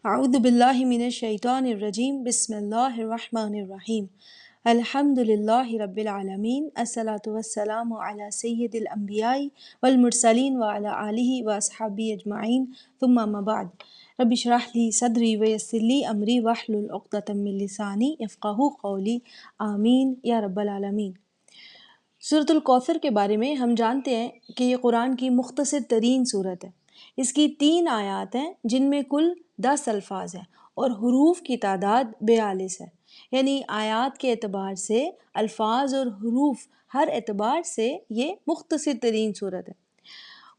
اعوذ باللہ من الشیطان الرجیم بسم اللہ الرحمن الرحیم الحمد للہ رب العالمین الصلاۃ والسلام علی سید الانبیاء والمرسلین وعلی آلہ واصحابہ اجمعین ثم اما بعد رب اشرح لی صدری ویسر لی امری واحلل عقدۃ من لسانی یفقہوا قولی آمین یا رب العالمین۔ سورۃ الکوثر کے بارے میں ہم جانتے ہیں کہ یہ قرآن کی مختصر ترین سورت ہے۔ اس کی 3 آیات ہیں جن میں کل 10 الفاظ ہیں اور حروف کی تعداد 42 ہے، یعنی آیات کے اعتبار سے، الفاظ اور حروف ہر اعتبار سے یہ مختصر ترین سورت ہے۔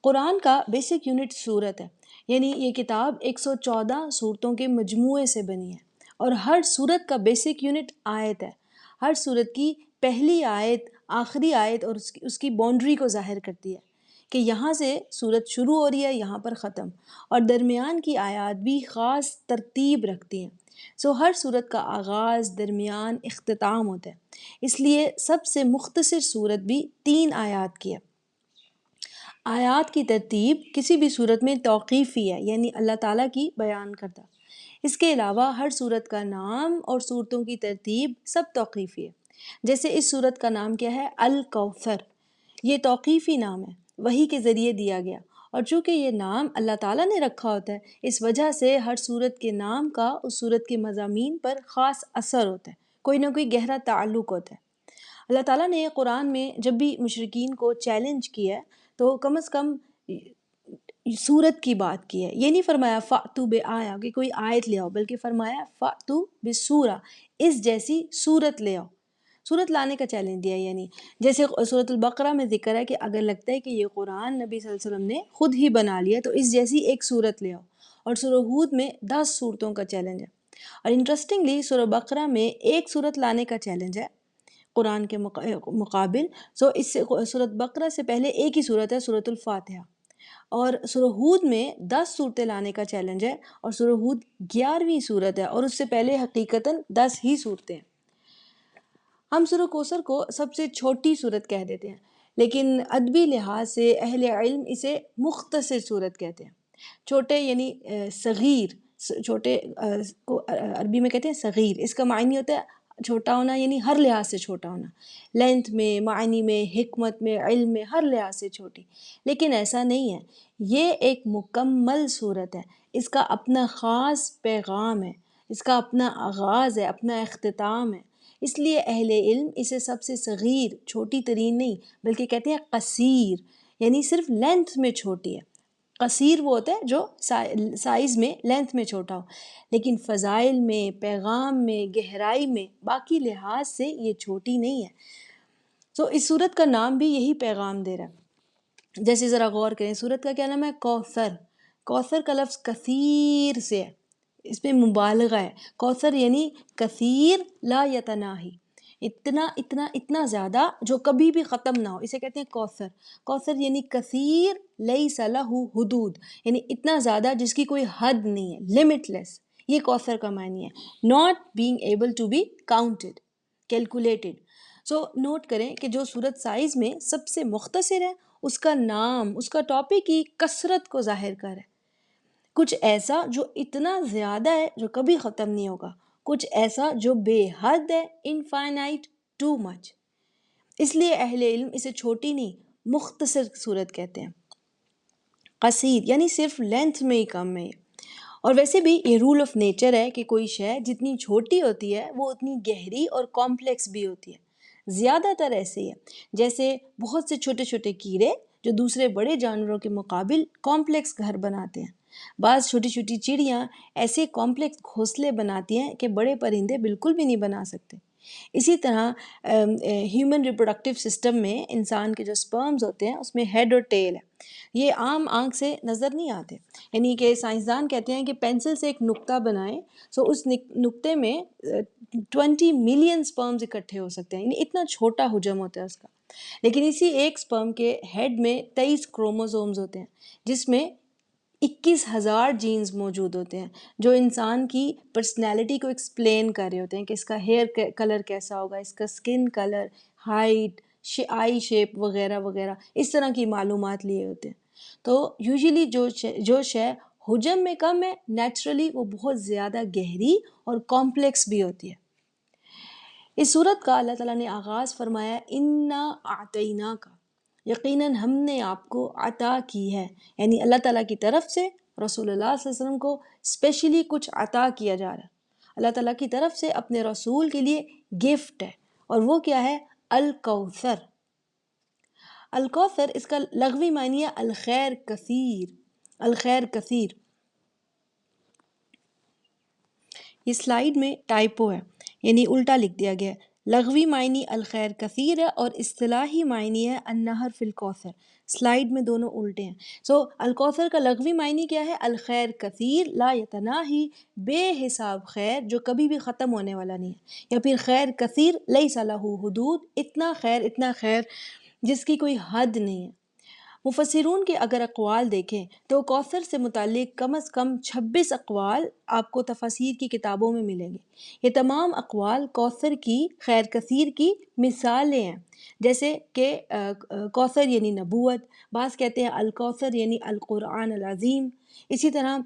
قرآن کا بیسک یونٹ سورت ہے، یعنی یہ کتاب 114 صورتوں کے مجموعے سے بنی ہے، اور ہر سورت کا بیسک یونٹ آیت ہے۔ ہر سورت کی پہلی آیت، آخری آیت اور اس کی باؤنڈری کو ظاہر کرتی ہے کہ یہاں سے سورت شروع ہو رہی ہے، یہاں پر ختم، اور درمیان کی آیات بھی خاص ترتیب رکھتی ہیں۔ ہر سورت کا آغاز، درمیان، اختتام ہوتا ہے، اس لیے سب سے مختصر سورت بھی 3 آیات کی ہے۔ آیات کی ترتیب کسی بھی صورت میں توقیفی ہے، یعنی اللہ تعالیٰ کی بیان کردہ۔ اس کے علاوہ ہر صورت کا نام اور صورتوں کی ترتیب سب توقیفی ہے۔ جیسے اس صورت کا نام کیا ہے؟ الکوثر۔ یہ توقیفی نام ہے، وحی کے ذریعے دیا گیا، اور چونکہ یہ نام اللہ تعالیٰ نے رکھا ہوتا ہے، اس وجہ سے ہر صورت کے نام کا اس صورت کے مضامین پر خاص اثر ہوتا ہے، کوئی نہ کوئی گہرا تعلق ہوتا ہے۔ اللہ تعالیٰ نے قرآن میں جب بھی مشرکین کو چیلنج کیا ہے تو کم از کم سورت کی بات کی ہے۔ یہ نہیں فرمایا فَأْتُوا بِآیَةٍ کہ کوئی آیت لے آؤ، بلکہ فرمایا فَأْتُوا بِسُورَةٍ اس جیسی سورت لے آؤ۔ سورت لانے کا چیلنج دیا، یعنی جیسے سورۃ البقرہ میں ذکر ہے کہ اگر لگتا ہے کہ یہ قرآن نبی صلی اللہ علیہ وسلم نے خود ہی بنا لیا تو اس جیسی ایک سورت لے آؤ، اور سورہ ہود میں 10 صورتوں کا چیلنج ہے۔ اور انٹرسٹنگلی سورہ بقرہ میں ایک سورت لانے کا چیلنج ہے قرآن کے مقابل۔ اس سے سورۃ بقرہ سے پہلے ایک ہی سورت ہے، سورۃ الفاتحہ، اور سورہ ہود میں 10 صورتیں لانے کا چیلنج ہے، اور سورہ ہود 11ویں صورت ہے، اور اس سے پہلے حقیقتاً 10 ہی صورتیں ہیں۔ ہم سورہ کوثر کو سب سے چھوٹی صورت کہہ دیتے ہیں، لیکن ادبی لحاظ سے اہل علم اسے مختصر صورت کہتے ہیں۔ چھوٹے یعنی صغیر، چھوٹے کو عربی میں کہتے ہیں صغیر، اس کا معنی ہوتا ہے چھوٹا ہونا، یعنی ہر لحاظ سے چھوٹا ہونا، لینتھ میں، معنی میں، حکمت میں، علم میں، ہر لحاظ سے چھوٹی۔ لیکن ایسا نہیں ہے، یہ ایک مکمل صورت ہے، اس کا اپنا خاص پیغام ہے، اس کا اپنا آغاز ہے، اپنا اختتام ہے۔ اس لیے اہل علم اسے سب سے صغیر، چھوٹی ترین نہیں، بلکہ کہتے ہیں قصیر، یعنی صرف لینتھ میں چھوٹی ہے۔ قصیر وہ ہوتا ہے جو سائز میں، لینتھ میں چھوٹا ہو، لیکن فضائل میں، پیغام میں، گہرائی میں، باقی لحاظ سے یہ چھوٹی نہیں ہے۔ اس صورت کا نام بھی یہی پیغام دے رہا ہے۔ جیسے ذرا غور کریں، صورت کا کیا نام ہے؟ کوثر۔ کوثر کا لفظ کثیر سے ہے، اس میں مبالغہ ہے۔ کوثر یعنی کثیر لا یتناہی، اتنا اتنا اتنا زیادہ جو کبھی بھی ختم نہ ہو، اسے کہتے ہیں کوثر۔ کوثر یعنی کثیر لیس لہ حدود، یعنی اتنا زیادہ جس کی کوئی حد نہیں ہے، لمٹ لیس، یہ کوثر کا معنی ہے۔ Not being able to be counted, calculated. نوٹ کریں کہ جو صورت سائز میں سب سے مختصر ہے، اس کا نام، اس کا ٹاپک ہی کثرت کو ظاہر کر ہے۔ کچھ ایسا جو اتنا زیادہ ہے جو کبھی ختم نہیں ہوگا، کچھ ایسا جو بے حد ہے، انفائنائٹ، ٹو مچ۔ اس لیے اہل علم اسے چھوٹی نہیں، مختصر صورت کہتے ہیں۔ قصیر یعنی صرف لینتھ میں ہی کم ہے۔ اور ویسے بھی یہ رول آف نیچر ہے کہ کوئی شے جتنی چھوٹی ہوتی ہے وہ اتنی گہری اور کمپلیکس بھی ہوتی ہے۔ زیادہ تر ایسے ہی ہے، جیسے بہت سے چھوٹے چھوٹے کیڑے جو دوسرے بڑے جانوروں کے مقابل کمپلیکس گھر بناتے ہیں۔ بعض چھوٹی چھوٹی چڑیاں ایسے کمپلیکس گھونسلے بناتی ہیں کہ بڑے پرندے بالکل بھی نہیں بنا سکتے۔ اسی طرح ہیومن ریپروڈکٹیو سسٹم میں انسان کے جو سپرمز ہوتے ہیں اس میں ہیڈ اور ٹیل ہے، یہ عام آنکھ سے نظر نہیں آتے، یعنی کہ سائنسدان کہتے ہیں کہ پینسل سے ایک نقطہ بنائیں، اس نقطے میں 20 ملین سپرمز اکٹھے ہو سکتے ہیں، یعنی اتنا چھوٹا حجم ہوتا ہے اس کا۔ لیکن اسی ایک سپرم کے ہیڈ میں 23 کروموزومز ہوتے ہیں، جس میں 21,000 جینز موجود ہوتے ہیں، جو انسان کی پرسنالٹی کو ایکسپلین کر رہے ہوتے ہیں کہ اس کا ہیئر کلر کیسا ہوگا، اس کا سکن کلر، ہائٹ، آئی شیپ وغیرہ وغیرہ، اس طرح کی معلومات لیے ہوتے ہیں۔ تو یوزلی جو شے حجم میں کم ہے، نیچرلی وہ بہت زیادہ گہری اور کمپلیکس بھی ہوتی ہے۔ اس صورت کا اللہ تعالیٰ نے آغاز فرمایا انا اعطینا کا، یقیناً ہم نے آپ کو عطا کی ہے، یعنی اللہ تعالیٰ کی طرف سے رسول اللہ صلی اللہ علیہ وسلم کو اسپیشلی کچھ عطا کیا جا رہا ہے۔ اللہ تعالیٰ کی طرف سے اپنے رسول کے لیے گفٹ ہے، اور وہ کیا ہے؟ الکوثر۔ الکوثر اس کا لغوی معنی ہے الخیر کثیر، الخیر کثیر۔ یہ سلائیڈ میں ٹائپو ہے، یعنی الٹا لکھ دیا گیا ہے۔ لغوی معنی الخیر کثیر ہے اور اصطلاحی معنی ہے النہر فی الکوثر۔ سلائیڈ میں دونوں الٹے ہیں۔ الکوثر کا لغوی معنی کیا ہے؟ الخیر کثیر لا یتناہی، بے حساب خیر جو کبھی بھی ختم ہونے والا نہیں ہے، یا پھر خیر کثیر لیس لہ حدود، اتنا خیر جس کی کوئی حد نہیں ہے۔ مفسرون کے اگر اقوال دیکھیں تو کوثر سے متعلق کم از کم 26 اقوال آپ کو تفاسیر کی کتابوں میں ملیں گے۔ یہ تمام اقوال کوثر کی، خیر کثیر کی مثالیں ہیں، جیسے کہ کوثر یعنی نبوت، بعض کہتے ہیں الکوثر یعنی القرآن العظیم، اسی طرح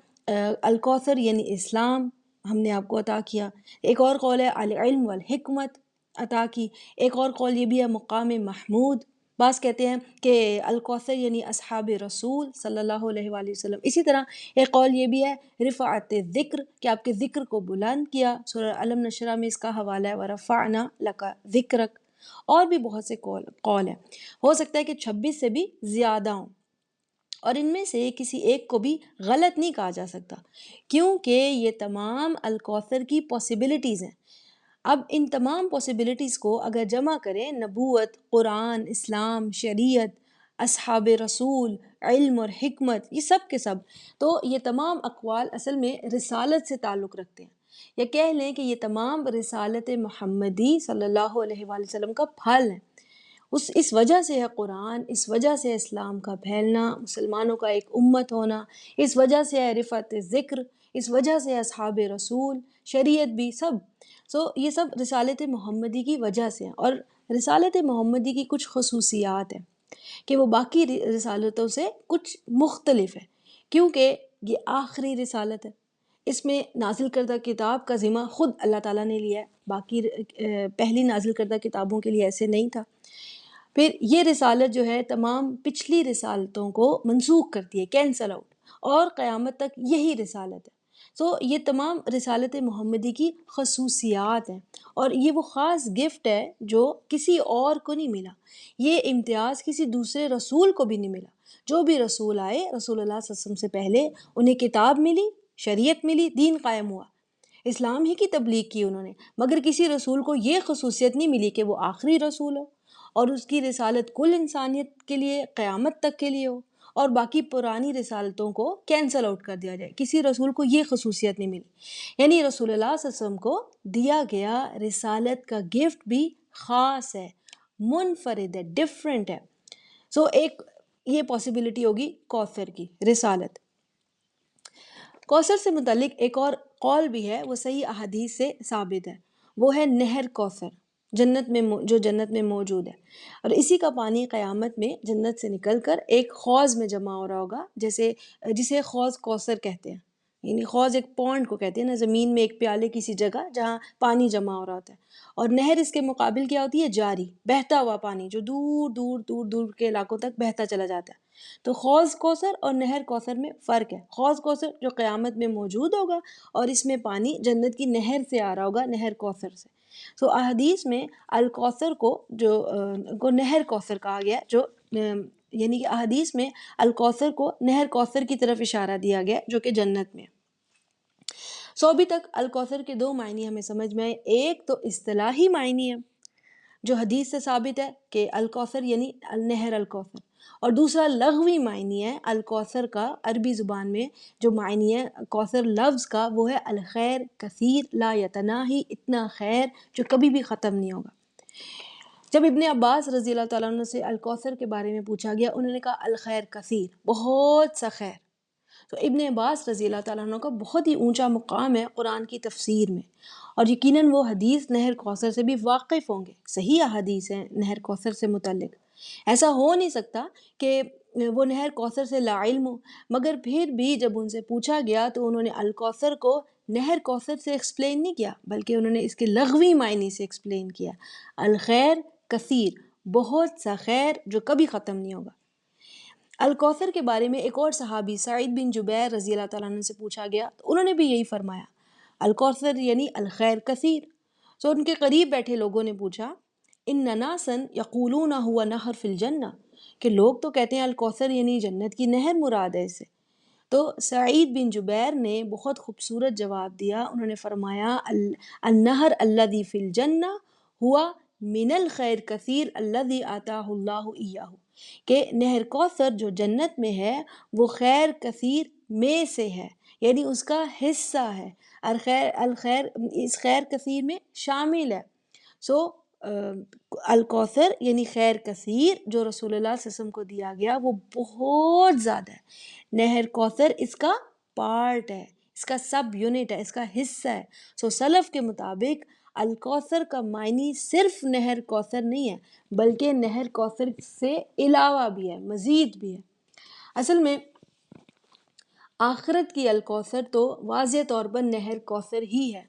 الکوثر یعنی اسلام ہم نے آپ کو عطا کیا۔ ایک اور قول ہے العلم والحکمت عطا کی، ایک اور قول یہ بھی ہے مقام محمود، بعض کہتے ہیں کہ الکوثر یعنی اصحاب رسول صلی اللہ علیہ وآلہ وسلم۔ اسی طرح ایک قول یہ بھی ہے رفعت ذکر، کہ آپ کے ذکر کو بلند کیا، سورہ علم نشرہ میں اس کا حوالہ ہے ورفعنا لک ذکرک۔ اور بھی بہت سے قول ہیں، ہو سکتا ہے کہ 26 سے بھی زیادہ ہوں، اور ان میں سے کسی ایک کو بھی غلط نہیں کہا جا سکتا، کیونکہ یہ تمام الکوثر کی پاسبلٹیز ہیں۔ اب ان تمام پاسبلٹیز کو اگر جمع کریں، نبوت، قرآن، اسلام، شریعت، اصحاب رسول، علم اور حکمت، یہ سب کے سب، تو یہ تمام اقوال اصل میں رسالت سے تعلق رکھتے ہیں، یا کہہ لیں کہ یہ تمام رسالت محمدی صلی اللہ علیہ وآلہ وسلم کا پھل ہے۔ اس وجہ سے ہے قرآن، اس وجہ سے ہے اسلام کا پھیلنا، مسلمانوں کا ایک امت ہونا، اس وجہ سے ہے رفعت ذکر، اس وجہ سے ہے اصحاب رسول، شریعت بھی، سب یہ سب رسالت محمدی کی وجہ سے ہیں۔ اور رسالت محمدی کی کچھ خصوصیات ہیں کہ وہ باقی رسالتوں سے کچھ مختلف ہے، کیونکہ یہ آخری رسالت ہے، اس میں نازل کردہ کتاب کا ذمہ خود اللہ تعالیٰ نے لیا ہے، باقی پہلی نازل کردہ کتابوں کے لیے ایسے نہیں تھا۔ پھر یہ رسالت جو ہے تمام پچھلی رسالتوں کو منسوخ کرتی ہے، کینسل آؤٹ، اور قیامت تک یہی رسالت ہے۔ یہ تمام رسالت محمدی کی خصوصیات ہیں، اور یہ وہ خاص گفٹ ہے جو کسی اور کو نہیں ملا، یہ امتیاز کسی دوسرے رسول کو بھی نہیں ملا۔ جو بھی رسول آئے رسول اللہ صلی اللہ علیہ وسلم سے پہلے، انہیں کتاب ملی، شریعت ملی، دین قائم ہوا، اسلام ہی کی تبلیغ کی انہوں نے، مگر کسی رسول کو یہ خصوصیت نہیں ملی کہ وہ آخری رسول ہو، اور اس کی رسالت کل انسانیت کے لیے قیامت تک کے لیے ہو، اور باقی پرانی رسالتوں کو کینسل آؤٹ کر دیا جائے۔ کسی رسول کو یہ خصوصیت نہیں ملی، یعنی رسول اللہ صلی اللہ علیہ وسلم کو دیا گیا رسالت کا گفٹ بھی خاص ہے، منفرد ہے، ڈیفرنٹ ہے۔ ایک یہ پاسبلٹی ہوگی کوثر کی، رسالت۔ کوثر سے متعلق ایک اور قول بھی ہے، وہ صحیح احادیث سے ثابت ہے، وہ ہے نہر کوثر، جنت میں جو جنت میں موجود ہے، اور اسی کا پانی قیامت میں جنت سے نکل کر ایک حوض میں جمع ہو رہا ہوگا، جسے حوض کوثر کہتے ہیں، یعنی حوض ایک پونڈ کو کہتے ہیں نا، زمین میں ایک پیالے کسی جگہ جہاں پانی جمع ہو رہا ہوتا ہے، اور نہر اس کے مقابل کیا ہوتی ہے؟ جاری، بہتا ہوا پانی جو دور دور دور دور کے علاقوں تک بہتا چلا جاتا ہے۔ تو حوض کوثر اور نہر کوثر میں فرق ہے۔ حوض کوثر جو قیامت میں موجود ہوگا، اور اس میں پانی جنت کی نہر سے آ رہا ہوگا، نہر کوثر سے۔ احادیث میں الکوثر کو نہر کوثر کہا گیا، یعنی کہ احادیث میں الکوثر کو نہر کوثر کی طرف اشارہ دیا گیا جو کہ جنت میں۔ ابھی تک الکوثر کے دو معنی ہمیں سمجھ میں آئے، ایک تو اصطلاحی معنی ہے جو حدیث سے ثابت ہے کہ الکوثر یعنی نہر الکوثر، اور دوسرا لغوی معنی ہے الکوثر کا، عربی زبان میں جو معنی ہے کوثر لفظ کا، وہ ہے الخیر کثیر لا یتناہی، اتنا خیر جو کبھی بھی ختم نہیں ہوگا۔ جب ابن عباس رضی اللہ تعالیٰ عنہ سے الکوثر کے بارے میں پوچھا گیا، انہوں نے کہا الخیر کثیر، بہت سا خیر۔ ابن عباس رضی اللہ تعالیٰ عنہ کا بہت ہی اونچا مقام ہے قرآن کی تفسیر میں، اور یقیناً وہ حدیث نہر کوثر سے بھی واقف ہوں گے، صحیح احادیث ہیں نہر کوثر سے متعلق۔ ایسا ہو نہیں سکتا کہ وہ نہر کوثر سے لا علم ہو، مگر پھر بھی جب ان سے پوچھا گیا تو انہوں نے الکوثر کو نہر کوثر سے ایکسپلین نہیں کیا، بلکہ انہوں نے اس کے لغوی معنی سے ایکسپلین کیا، الخیر کثیر، بہت سا خیر جو کبھی ختم نہیں ہوگا۔ الکوثر کے بارے میں ایک اور صحابی سعید بن جبیر رضی اللہ تعالیٰ عنہ سے پوچھا گیا تو انہوں نے بھی یہی فرمایا، الکوثر یعنی الخیر کثیر۔ تو ان کے قریب بیٹھے لوگوں نے پوچھا، ان ناسن یقولون ہوا نہر فی الجنہ، کہ لوگ تو کہتے ہیں الکوثر یعنی جنت کی نہر مراد ہے اسے۔ تو سعید بن جبیر نے بہت خوبصورت جواب دیا، انہوں نے فرمایا النہر الذی فی الجنہ ہوا من الخیر کثیر الذی آتاہ اللہ ایاہ، کہ نہر کوثر جو جنت میں ہے وہ خیر کثیر میں سے ہے، یعنی اس کا حصہ ہے، الخیر اس خیر کثیر میں شامل ہے۔ سو الکوثر یعنی خیر کثیر جو رسول اللہ صلی اللہ علیہ وسلم کو دیا گیا وہ بہت زیادہ ہے۔ نہر کوثر اس کا پارٹ ہے، اس کا سب یونٹ ہے، اس کا حصہ ہے۔ سو سلف کے مطابق الکوثر کا معنی صرف نہر کوثر نہیں ہے، بلکہ نہر کوثر سے علاوہ بھی ہے، مزید بھی ہے۔ اصل میں آخرت کی الکوثر تو واضح طور پر نہر کوثر ہی ہے۔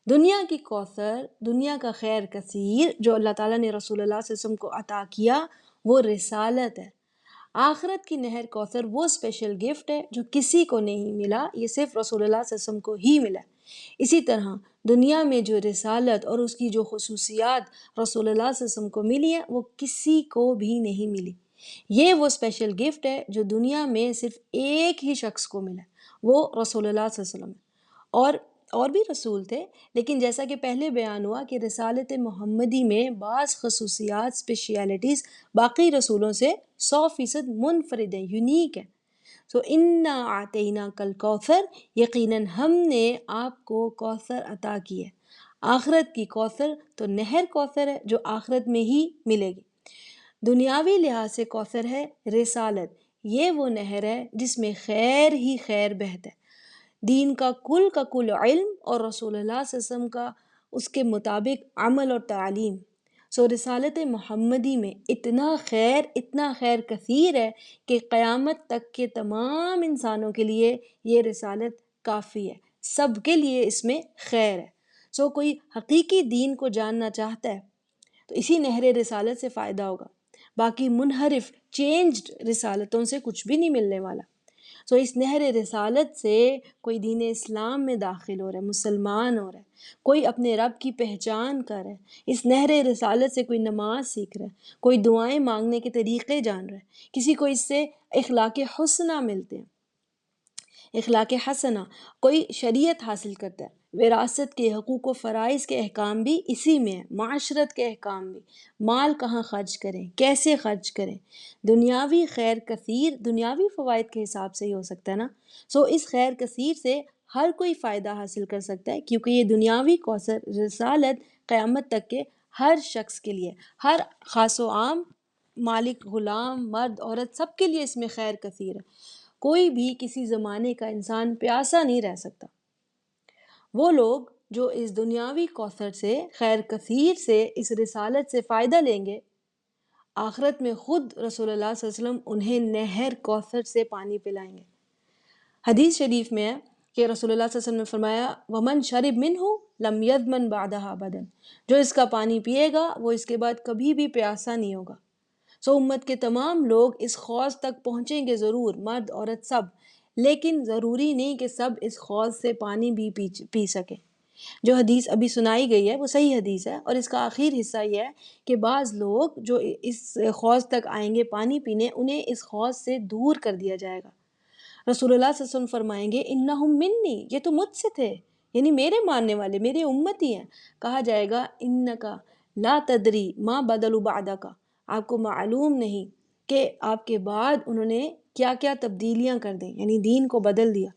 دنیا کی کوثر، دنیا کا خیر کثیر جو اللہ تعالیٰ نے رسول اللہ صلی اللہ علیہ وسلم کو عطا کیا وہ رسالت ہے۔ آخرت کی نہر کوثر وہ اسپیشل گفٹ ہے جو کسی کو نہیں ملا، یہ صرف رسول اللہ صلی اللہ علیہ وسلم کو ہی ملا۔ اسی طرح دنیا میں جو رسالت اور اس کی جو خصوصیات رسول اللہ صلی اللہ علیہ وسلم کو ملی ہیں وہ کسی کو بھی نہیں ملی۔ یہ وہ اسپیشل گفٹ ہے جو دنیا میں صرف ایک ہی شخص کو ملا، وہ رسول اللہ صلی اللہ علیہ وسلم ہے۔ اور بھی رسول تھے، لیکن جیسا کہ پہلے بیان ہوا کہ رسالت محمدی میں بعض خصوصیات، اسپیشیلٹیز باقی رسولوں سے 100% منفرد ہیں، یونیک ہیں۔ سو انا اعطیناک الکوثر، یقیناً ہم نے آپ کو کوثر عطا کی ہے۔ آخرت کی کوثر تو نہر کوثر ہے جو آخرت میں ہی ملے گی۔ دنیاوی لحاظ سے کوثر ہے رسالت، یہ وہ نہر ہے جس میں خیر ہی خیر بہتا ہے، دین کا کل علم اور رسول اللہ صلی اللہ علیہ وسلم کا اس کے مطابق عمل اور تعلیم۔ سو رسالت محمدی میں اتنا خیر کثیر ہے کہ قیامت تک کے تمام انسانوں کے لیے یہ رسالت کافی ہے، سب کے لیے اس میں خیر ہے۔ سو کوئی حقیقی دین کو جاننا چاہتا ہے تو اسی نہر رسالت سے فائدہ ہوگا، باقی منحرف چینجڈ رسالتوں سے کچھ بھی نہیں ملنے والا۔ سو اس نہر رسالت سے کوئی دین اسلام میں داخل ہو رہا ہے، مسلمان ہو رہا ہے، کوئی اپنے رب کی پہچان کر رہا ہے، اس نہر رسالت سے کوئی نماز سیکھ رہا ہے، کوئی دعائیں مانگنے کے طریقے جان رہا ہے، کسی کو اس سے اخلاق حسنہ ملتے ہیں، اخلاق حسنہ، کوئی شریعت حاصل کرتا ہے، وراثت کے حقوق و فرائض کے احکام بھی اسی میں ہیں، معاشرت کے احکام بھی، مال کہاں خرچ کریں، کیسے خرچ کریں، دنیاوی خیر کثیر دنیاوی فوائد کے حساب سے ہی ہو سکتا ہے نا۔ سو اس خیر کثیر سے ہر کوئی فائدہ حاصل کر سکتا ہے، کیونکہ یہ دنیاوی کوثر رسالت قیامت تک کے ہر شخص کے لیے، ہر خاص و عام، مالک غلام مرد عورت سب کے لیے اس میں خیر کثیر ہے۔ کوئی بھی کسی زمانے کا انسان پیاسا نہیں رہ سکتا۔ وہ لوگ جو اس دنیاوی کوثر سے، خیر کثیر سے، اس رسالت سے فائدہ لیں گے، آخرت میں خود رسول اللہ صلی اللہ علیہ وسلم انہیں نہر کوثر سے پانی پلائیں گے۔ حدیث شریف میں ہے کہ رسول اللہ صلی اللہ علیہ وسلم نے فرمایا وَمَنْ شَرِبْ مِنْهُ لَمْ يَظْمَنْ بَعْدَهَا أَبَدًا، جو اس کا پانی پیے گا وہ اس کے بعد کبھی بھی پیاسا نہیں ہوگا۔ سو امت کے تمام لوگ اس حوض تک پہنچیں گے ضرور، مرد عورت سب، لیکن ضروری نہیں کہ سب اس حوض سے پانی بھی پی سکیں۔ جو حدیث ابھی سنائی گئی ہے وہ صحیح حدیث ہے، اور اس کا آخر حصہ یہ ہے کہ بعض لوگ جو اس حوض تک آئیں گے پانی پینے، انہیں اس حوض سے دور کر دیا جائے گا۔ رسول اللہ صلی اللہ علیہ وسلم فرمائیں گے انہم منی، یہ تو مجھ سے تھے، یعنی میرے ماننے والے، میرے امتی ہیں۔ کہا جائے گا انکا لا تدری ما بدلوا بعدک، آپ کو معلوم نہیں کہ آپ کے بعد انہوں نے کیا کیا تبدیلیاں کر دیں، یعنی دین کو بدل دیا۔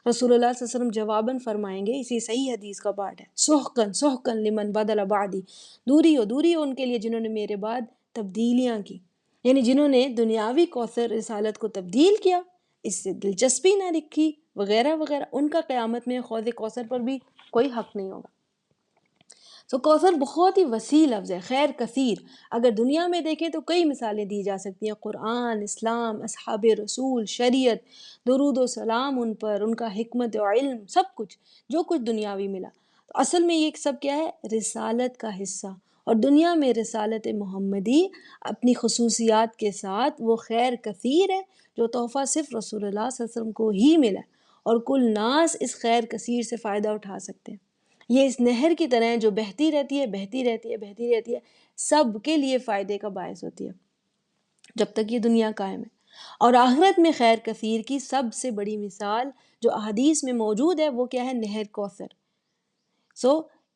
رسول اللہ صلی اللہ علیہ وسلم جواباً فرمائیں گے، اسی صحیح حدیث کا پارٹ ہے، سحقاً سحقاً لمن بدل بعدی، دوری ہو ان کے لیے جنہوں نے میرے بعد تبدیلیاں کی، یعنی جنہوں نے دنیاوی کوثر رسالت کو تبدیل کیا، اس سے دلچسپی نہ رکھی وغیرہ وغیرہ، ان کا قیامت میں حوض کوثر پر بھی کوئی حق نہیں ہوگا۔ سو کوثر بہت ہی وسیع لفظ ہے، خیر کثیر. اگر دنیا میں دیکھیں تو کئی مثالیں دی جا سکتی ہیں، قرآن، اسلام، اصحاب رسول، شریعت، درود و سلام ان پر، ان کا حکمت و علم، سب کچھ جو کچھ دنیاوی ملا. تو اصل میں یہ سب کیا ہے؟ رسالت کا حصہ. اور دنیا میں رسالت محمدی اپنی خصوصیات کے ساتھ وہ خیر کثیر ہے جو تحفہ صرف رسول اللہ صلی اللہ علیہ وسلم کو ہی ملا، اور کل ناس اس خیر کثیر سے فائدہ اٹھا سکتے ہیں. یہ اس نہر کی طرح ہے جو بہتی رہتی ہے، بہتی رہتی ہے، بہتی رہتی ہے، سب کے لیے فائدے کا باعث ہوتی ہے جب تک یہ دنیا قائم ہے. اور آخرت میں خیر کثیر کی سب سے بڑی مثال جو احادیث میں موجود ہے وہ کیا ہے؟ نہر کوثر.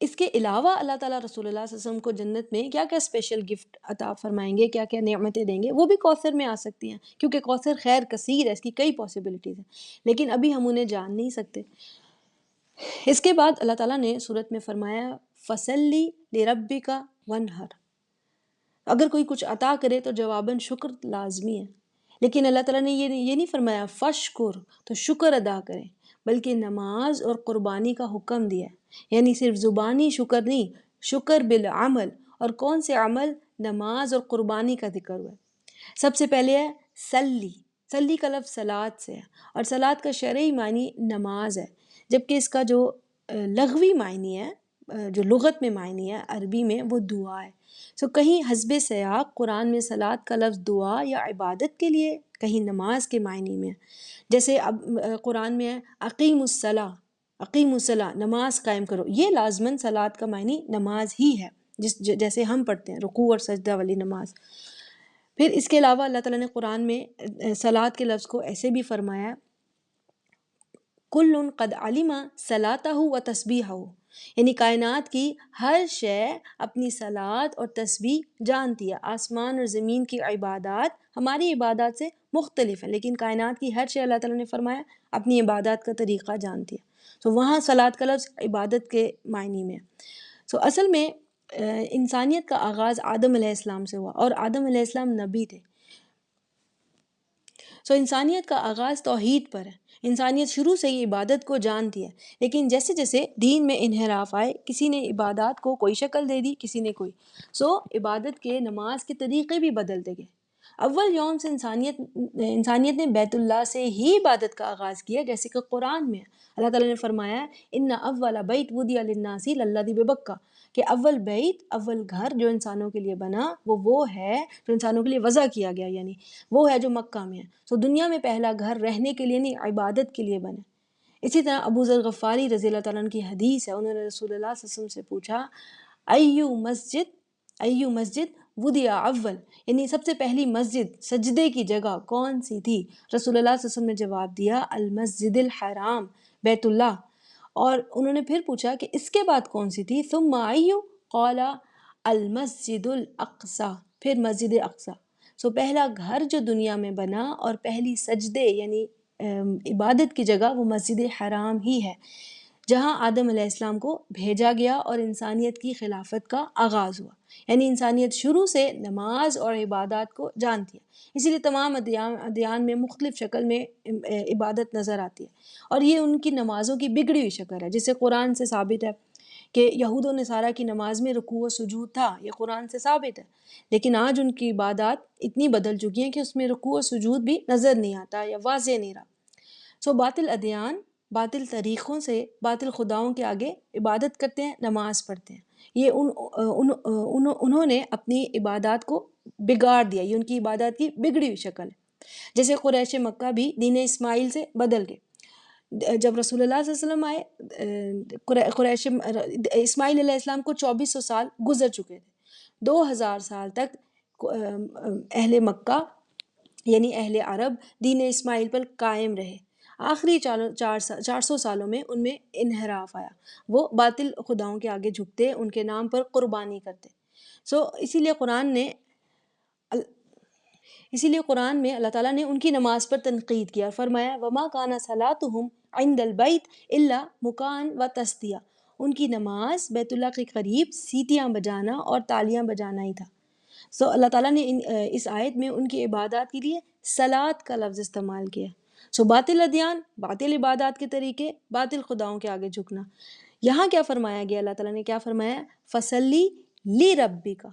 اس کے علاوہ اللہ تعالیٰ رسول اللہ صلی اللہ علیہ وسلم کو جنت میں کیا کیا اسپیشل گفٹ عطا فرمائیں گے، کیا کیا نعمتیں دیں گے، وہ بھی کوثر میں آ سکتی ہیں، کیونکہ کوثر خیر کثیر ہے، اس کی کئی پاسبلٹیز ہیں، لیکن ابھی ہم انہیں جان نہیں سکتے. اس کے بعد اللہ تعالیٰ نے سورت میں فرمایا فَصَلِّ لِرَبِّكَ وَانْحَرْ. اگر کوئی کچھ عطا کرے تو جواباً شکر لازمی ہے، لیکن اللہ تعالیٰ نے یہ نہیں فرمایا فَشْكُر تو شکر ادا کریں، بلکہ نماز اور قربانی کا حکم دیا ہے. یعنی صرف زبانی شکر نہیں، شکر بالعمل. اور کون سے عمل؟ نماز اور قربانی کا ذکر ہوا ہے. سب سے پہلے ہے سلی. سلی کا لفظ صلاۃ سے ہے، اور صلاۃ کا شرعی معنی نماز ہے، جبکہ اس کا جو لغوی معنی ہے، جو لغت میں معنی ہے عربی میں، وہ دعا ہے. کہیں حسب سیاق قرآن میں صلاۃ کا لفظ دعا یا عبادت کے لیے، کہیں نماز کے معنی میں. جیسے اب قرآن میں ہے اقیم الصلاۃ، اقیم الصلاۃ، نماز قائم کرو. یہ لازماً صلاۃ کا معنی نماز ہی ہے، جیسے ہم پڑھتے ہیں رکوع اور سجدہ والی نماز. پھر اس کے علاوہ اللہ تعالیٰ نے قرآن میں صلاۃ کے لفظ کو ایسے بھی فرمایا کل قد علم صلاتہ و تسبیحہ، یعنی کائنات کی ہر شے اپنی صلاۃ اور تسبیح جانتی ہے. آسمان اور زمین کی عبادات ہماری عبادات سے مختلف ہیں، لیکن کائنات کی ہر شے اللہ تعالیٰ نے فرمایا اپنی عبادات کا طریقہ جانتی ہے. وہاں صلاۃ کا لفظ عبادت کے معنی میں. اصل میں انسانیت کا آغاز آدم علیہ السلام سے ہوا، اور آدم علیہ السلام نبی تھے. انسانیت کا آغاز توحید پر ہے. انسانیت شروع سے ہی عبادت کو جانتی ہے، لیکن جیسے جیسے دین میں انحراف آئے، کسی نے عبادات کو کوئی شکل دے دی، کسی نے کوئی. عبادت کے نماز کے طریقے بھی بدلتے گئے. اول یوم سے انسانیت نے بیت اللہ سے ہی عبادت کا آغاز کیا، جیسے کہ قرآن میں اللہ تعالیٰ نے فرمایا ان اول بیت وضع للناس للذی ببکہ، کہ اول بیت، اول گھر جو انسانوں کے لیے بنا وہ ہے جو انسانوں کے لیے وضع کیا گیا، یعنی وہ ہے جو مکہ میں ہے. دنیا میں پہلا گھر رہنے کے لیے نہیں، عبادت کے لیے بنا. اسی طرح ابو ذر غفاری رضی اللہ تعالیٰ عنہ کی حدیث ہے، انہوں نے رسول اللہ صلی اللہ علیہ وسلم سے پوچھا ایو مسجد وضع اول، یعنی سب سے پہلی مسجد، سجدے کی جگہ کون سی تھی؟ رسول اللہ صلی اللہ علیہ وسلم نے جواب دیا المسجد الحرام، بیت اللہ. اور انہوں نے پھر پوچھا کہ اس کے بعد کون سی تھی؟ ثم ایو قال المسجد الاقصی، پھر مسجد اقصی. پہلا گھر جو دنیا میں بنا اور پہلی سجدے یعنی عبادت کی جگہ وہ مسجد حرام ہی ہے، جہاں آدم علیہ السلام کو بھیجا گیا اور انسانیت کی خلافت کا آغاز ہوا. یعنی انسانیت شروع سے نماز اور عبادات کو جانتی ہے، اسی لیے تمام ادیان میں مختلف شکل میں عبادت نظر آتی ہے، اور یہ ان کی نمازوں کی بگڑی ہوئی شکل ہے. جسے قرآن سے ثابت ہے کہ یہود و نصارہ کی نماز میں رکوع و سجود تھا، یہ قرآن سے ثابت ہے، لیکن آج ان کی عبادات اتنی بدل چکی ہیں کہ اس میں رکوع و سجود بھی نظر نہیں آتا یا واضح نہیں رہا. باطل ادیان باطل طریقوں سے باطل خداؤں کے آگے عبادت کرتے ہیں، نماز پڑھتے ہیں. یہ انہوں نے اپنی عبادات کو بگاڑ دیا، یہ ان کی عبادات کی بگڑی ہوئی شکل ہے. جیسے قریش مکہ بھی دین اسماعیل سے بدل گئے. جب رسول اللہ صلی اللہ علیہ وسلم قریش اسماعیل علیہ السلام کو 2400 سال گزر چکے تھے، 2000 سال تک اہل مکہ یعنی اہل عرب دین اسماعیل پر قائم رہے. آخری 400 سالوں میں ان میں انحراف آیا، وہ باطل خداؤں کے آگے جھکتے، ان کے نام پر قربانی کرتے. اسی لیے قرآن میں اللہ تعالیٰ نے ان کی نماز پر تنقید کیا، فرمایا وما کان صلاتہم عند البیت الا مکان و تسدیہ، ان کی نماز بیت اللہ کے قریب سیٹیاں بجانا اور تالیاں بجانا ہی تھا. اللہ تعالیٰ نے اس آیت میں ان کی عبادات کے لیے صلاۃ کا لفظ استعمال کیا. سو باطل ادیان، باطل عبادات کے طریقے، باطل خداؤں کے آگے جھکنا۔ یہاں کیا فرمایا گیا، اللہ تعالیٰ نے کیا فرمایا، فصلی لی ربی کا،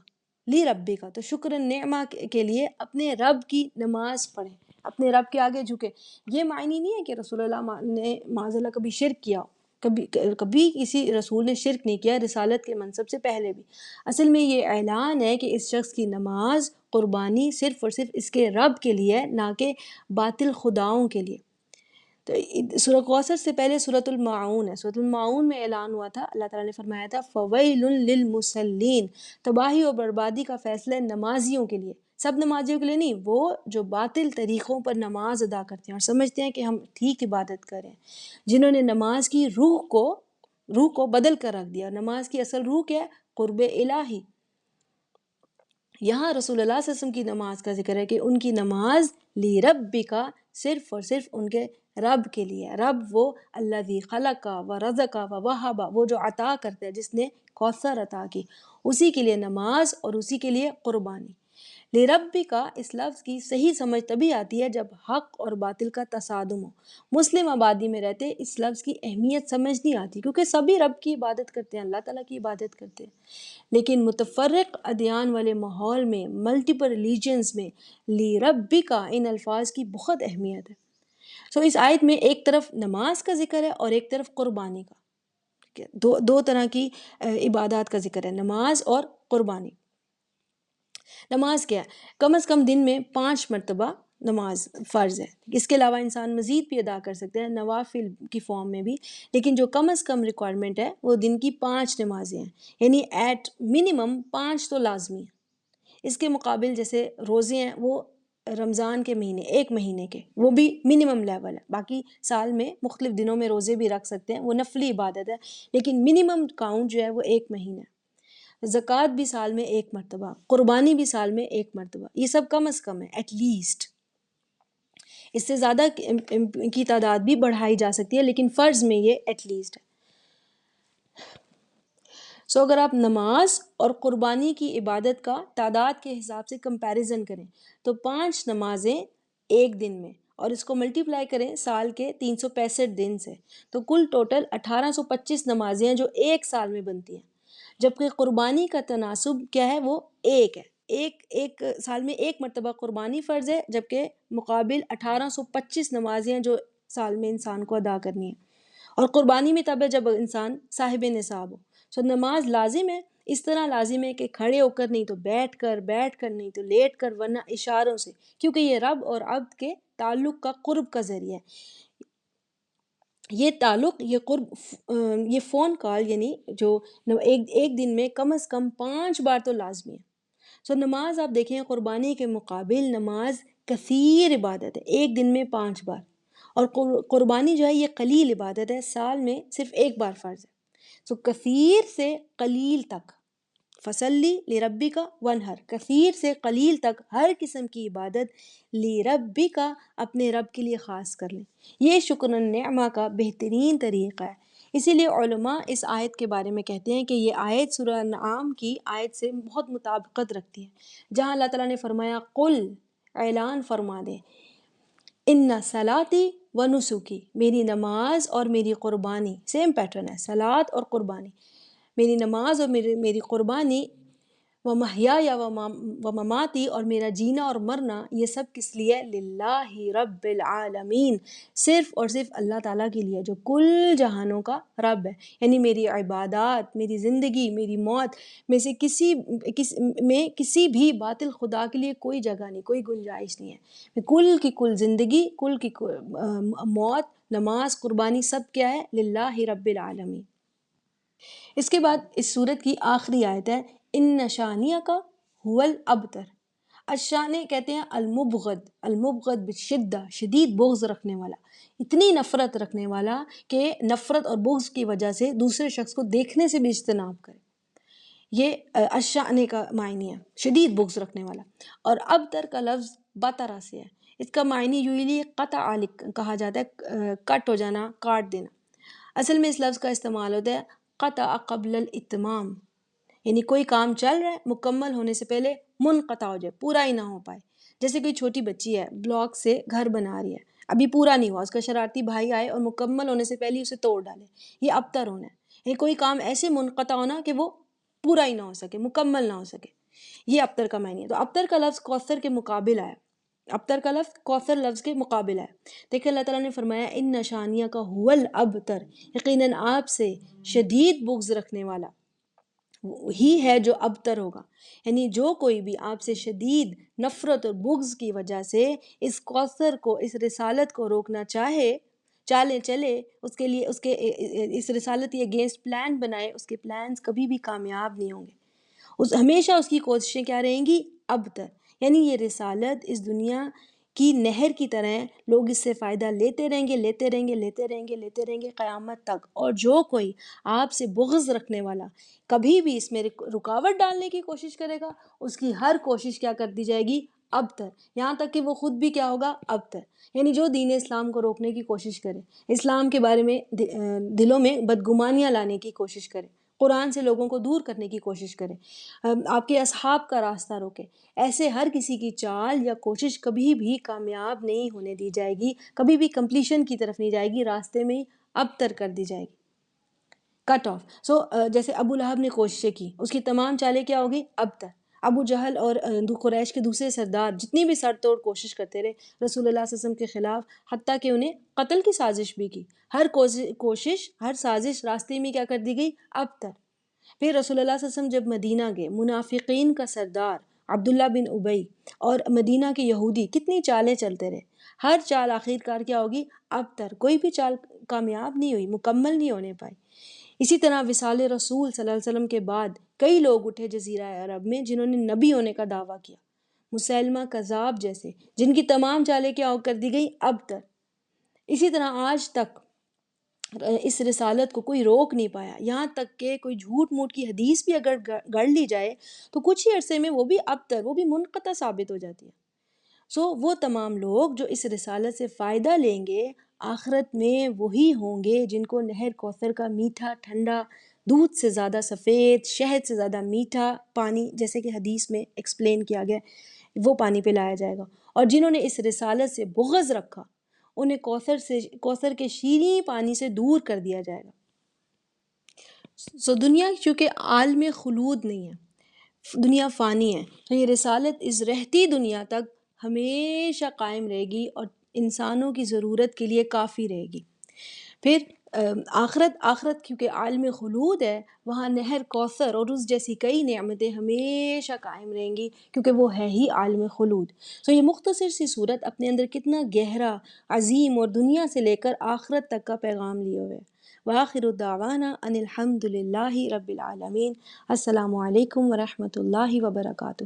لی ربی کا، تو شکر نعمہ کے لیے اپنے رب کی نماز پڑھیں، اپنے رب کے آگے جھکے۔ یہ معنی نہیں ہے کہ رسول اللہ نے معاذ اللہ کبھی شرک کیا ہو، کبھی کسی رسول نے شرک نہیں کیا رسالت کے منصب سے پہلے بھی۔ اصل میں یہ اعلان ہے کہ اس شخص کی نماز، قربانی صرف اور صرف اس کے رب کے لیے ہے، نہ کہ باطل خداؤں کے لیے۔ تو سورہ کوثر سے پہلے سورۃ الماعون ہے، سورۃ الماعون میں اعلان ہوا تھا، اللہ تعالیٰ نے فرمایا تھا فویل للمصلین، تباہی اور بربادی کا فیصلہ نمازیوں کے لیے، سب نمازیوں کے لیے نہیں، وہ جو باطل طریقوں پر نماز ادا کرتے ہیں اور سمجھتے ہیں کہ ہم ٹھیک عبادت کریں، جنہوں نے نماز کی روح کو بدل کر رکھ دیا۔ نماز کی اصل روح کیا ہے، قرب الہی۔ یہاں رسول اللہ صلی اللہ علیہ وسلم کی نماز کا ذکر ہے کہ ان کی نماز لی ربی کا، صرف اور صرف ان کے رب کے لیے۔ رب وہ الذی خلق و رزق و وہب، وہ جو عطا کرتا ہے، جس نے کوثر عطا کی، اسی کے لیے نماز اور اسی کے لیے قربانی۔ لی ربی کا اس لفظ کی صحیح سمجھ تبھی آتی ہے جب حق اور باطل کا تصادم ہو۔ مسلم آبادی میں رہتے اس لفظ کی اہمیت سمجھ نہیں آتی، کیونکہ سبھی رب کی عبادت کرتے ہیں، اللہ تعالیٰ کی عبادت کرتے ہیں، لیکن متفرق ادیان والے ماحول میں، ملٹیپل ریلیجنز میں، لی ربی کا ان الفاظ کی بہت اہمیت ہے۔ سو اس آیت میں ایک طرف نماز کا ذکر ہے اور ایک طرف قربانی کا، دو طرح کی عبادات کا ذکر ہے، نماز اور قربانی۔ نماز کیا ہے، کم از کم دن میں 5 مرتبہ نماز فرض ہے، اس کے علاوہ انسان مزید بھی ادا کر سکتے ہیں نوافل کی فارم میں بھی، لیکن جو کم از کم ریکوائرمنٹ ہے وہ دن کی 5 نمازیں ہیں، یعنی ایٹ منیمم 5 تو لازمی ہیں۔ اس کے مقابل جیسے روزے ہیں، وہ رمضان کے مہینے، 1 مہینے کے، وہ بھی منیمم لیول ہے، باقی سال میں مختلف دنوں میں روزے بھی رکھ سکتے ہیں، وہ نفلی عبادت ہے، لیکن منیمم کاؤنٹ جو ہے وہ 1 مہینہ ہے۔ زکوٰۃ بھی سال میں 1 مرتبہ، قربانی بھی سال میں 1 مرتبہ، یہ سب کم از کم ہے، ایٹ لیسٹ۔ اس سے زیادہ کی تعداد بھی بڑھائی جا سکتی ہے، لیکن فرض میں یہ ایٹ لیسٹ ہے۔ سو اگر آپ نماز اور قربانی کی عبادت کا تعداد کے حساب سے کمپیریزن کریں تو 5 نمازیں ایک دن میں، اور اس کو ملٹیپلائی کریں سال کے 365 دن سے، تو کل ٹوٹل 1825 نمازیں ہیں جو ایک سال میں بنتی ہیں، جبکہ قربانی کا تناسب کیا ہے، وہ ایک ہے، ایک سال میں 1 مرتبہ قربانی فرض ہے، جبکہ مقابل 1825 نمازیں ہیں جو سال میں انسان کو ادا کرنی ہے، اور قربانی میں تب ہے جب انسان صاحب نصاب ہو۔ سو نماز لازم ہے، اس طرح لازم ہے کہ کھڑے ہو کر نہیں تو بیٹھ کر نہیں تو لیٹ کر، ورنہ اشاروں سے، کیونکہ یہ رب اور عبد کے تعلق کا قرب کا ذریعہ ہے۔ یہ تعلق، یہ قرب، یہ فون کال، یعنی جو ایک دن میں کم از کم 5 بار تو لازمی ہے۔ سو نماز آپ دیکھیں، قربانی کے مقابل نماز کثیر عبادت ہے، ایک دن میں 5 بار، اور قربانی جو ہے یہ قلیل عبادت ہے، سال میں صرف 1 بار فرض ہے۔ سو کثیر سے قلیل تک، فصلی لربی کا ونہر، کثیر سے قلیل تک ہر قسم کی عبادت لربی کا، اپنے رب کے لیے خاص کر لیں۔ یہ شکر النعمہ کا بہترین طریقہ ہے۔ اسی لیے علماء اس آیت کے بارے میں کہتے ہیں کہ یہ آیت سورہ انعام کی آیت سے بہت مطابقت رکھتی ہے، جہاں اللہ تعالیٰ نے فرمایا قل، اعلان فرما دیں، ان صلاتی و نسکی، میری نماز اور میری قربانی، سیم پیٹرن ہے، صلات اور قربانی، میری نماز اور میری قربانی، و محیای و مماتی، اور میرا جینا اور مرنا، یہ سب کس لیے، للہ رب العالمین، صرف اور صرف اللہ تعالیٰ کے لیے جو کل جہانوں کا رب ہے، یعنی میری عبادات، میری زندگی، میری موت میں سے کسی بھی باطل خدا کے لیے کوئی جگہ نہیں، کوئی گنجائش نہیں ہے۔ کل کی کل زندگی، کل کی موت، نماز، قربانی، سب کیا ہے، للہ رب العالمین۔ اس کے بعد اس سورت کی آخری آیت ہے ان شانیہ کا هو الابتر۔ الشانے کہتے ہیں المبغض بشدہ، شدید بغض رکھنے والا، اتنی نفرت رکھنے والا کہ نفرت اور بغض کی وجہ سے دوسرے شخص کو دیکھنے سے بھی اجتناب کرے، یہ الشانے کا معنی ہے، شدید بغض رکھنے والا۔ اور ابتر کا لفظ بطرہ سے ہے، اس کا معنی یوزلی قطع کہا جاتا ہے، کٹ ہو جانا، کاٹ دینا۔ اصل میں اس لفظ کا استعمال ہوتا ہے قطع قبل الاتمام، یعنی کوئی کام چل رہا ہے، مکمل ہونے سے پہلے منقطع ہو جائے، پورا ہی نہ ہو پائے۔ جیسے کوئی چھوٹی بچی ہے، بلاک سے گھر بنا رہی ہے، ابھی پورا نہیں ہوا، اس کا شرارتی بھائی آئے اور مکمل ہونے سے پہلے اسے توڑ ڈالے، یہ ابتر ہونا ہے، یعنی کوئی کام ایسے منقطع ہونا کہ وہ پورا ہی نہ ہو سکے، مکمل نہ ہو سکے، یہ ابتر کا معنی ہے۔ تو ابتر کا لفظ کوثر کے مقابل آیا، ابتر کا لفظ کوثر لفظ کے مقابل ہے۔ دیکھیں اللہ تعالیٰ نے فرمایا ان نشانیہ کا ہول ابتر، یقیناً آپ سے شدید بغض رکھنے والا ہی ہے جو ابتر ہوگا، یعنی جو کوئی بھی آپ سے شدید نفرت اور بغض کی وجہ سے اس کوثر کو، اس رسالت کو روکنا چلے اس کے لیے، اس کے اس رسالت کے اگینسٹ پلان بنائے، اس کے پلانز کبھی بھی کامیاب نہیں ہوں گے، ہمیشہ اس کی کوششیں کیا رہیں گی؟ ابتر، یعنی یہ رسالت اس دنیا کی نہر کی طرح ہے، لوگ اس سے فائدہ لیتے رہیں گے قیامت تک، اور جو کوئی آپ سے بغض رکھنے والا کبھی بھی اس میں رکاوٹ ڈالنے کی کوشش کرے گا، اس کی ہر کوشش کیا کر دی جائے گی؟ ابتر، یہاں تک کہ وہ خود بھی کیا ہوگا؟ ابتر، یعنی جو دین اسلام کو روکنے کی کوشش کرے، اسلام کے بارے میں دلوں میں بدگمانیاں لانے کی کوشش کرے، قرآن سے لوگوں کو دور کرنے کی کوشش کرے، آپ کے اصحاب کا راستہ روکے، ایسے ہر کسی کی چال یا کوشش کبھی بھی کامیاب نہیں ہونے دی جائے گی، کبھی بھی کمپلیشن کی طرف نہیں جائے گی، راستے میں ہی ابتر کر دی جائے گی، کٹ آف۔ جیسے ابو لہب نے کوششیں کی، اس کی تمام چالیں کیا ہوگی؟ ابتر۔ ابو جہل اور قریش کے دوسرے سردار جتنی بھی سر توڑ کوشش کرتے رہے رسول اللہ صلی اللہ علیہ وسلم کے خلاف، حتیٰ کہ انہیں قتل کی سازش بھی کی، ہر کوشش، ہر سازش راستے میں کیا کر دی گئی؟ ابتر۔ پھر رسول اللہ صلی اللہ علیہ وسلم جب مدینہ گئے، منافقین کا سردار عبداللہ بن ابی اور مدینہ کے یہودی کتنی چالیں چلتے رہے، ہر چال آخر کار کیا ہوگی؟ ابتر، کوئی بھی چال کامیاب نہیں ہوئی، مکمل نہیں ہونے پائی۔ اسی طرح وصال رسول صلی اللہ علیہ وسلم کے بعد کئی لوگ اٹھے جزیرہ عرب میں جنہوں نے نبی ہونے کا دعویٰ کیا، مسیلمہ کذاب جیسے، جن کی تمام چالیں کیا کر دی گئی؟ ابتر۔ اسی طرح آج تک اس رسالت کو کوئی روک نہیں پایا، یہاں تک کہ کوئی جھوٹ موٹ کی حدیث بھی اگر گڑھ لی جائے تو کچھ ہی عرصے میں وہ بھی ابتر، وہ بھی منقطع ثابت ہو جاتی ہے۔ وہ تمام لوگ جو اس رسالت سے فائدہ لیں گے آخرت میں وہی ہوں گے جن کو نہر کوثر کا میٹھا ٹھنڈا، دودھ سے زیادہ سفید، شہد سے زیادہ میٹھا پانی، جیسے کہ حدیث میں ایکسپلین کیا گیا، وہ پانی پلایا جائے گا، اور جنہوں نے اس رسالت سے بغض رکھا انہیں کوثر کے شیریں پانی سے دور کر دیا جائے گا۔ دنیا چونکہ عالم خلود نہیں ہے، دنیا فانی ہے، تو یہ رسالت اس رہتی دنیا تک ہمیشہ قائم رہے گی اور انسانوں کی ضرورت کے لیے کافی رہے گی۔ پھر آخرت کیونکہ عالم خلود ہے، وہاں نہر کوثر اور اس جیسی کئی نعمتیں ہمیشہ قائم رہیں گی، کیونکہ وہ ہے ہی عالم خلود۔ یہ مختصر سی صورت اپنے اندر کتنا گہرا، عظیم اور دنیا سے لے کر آخرت تک کا پیغام لیے ہوئے۔ وآخر دعوانا ان الحمد للہ رب العالمین۔ السلام علیکم ورحمۃ اللہ وبرکاتہ۔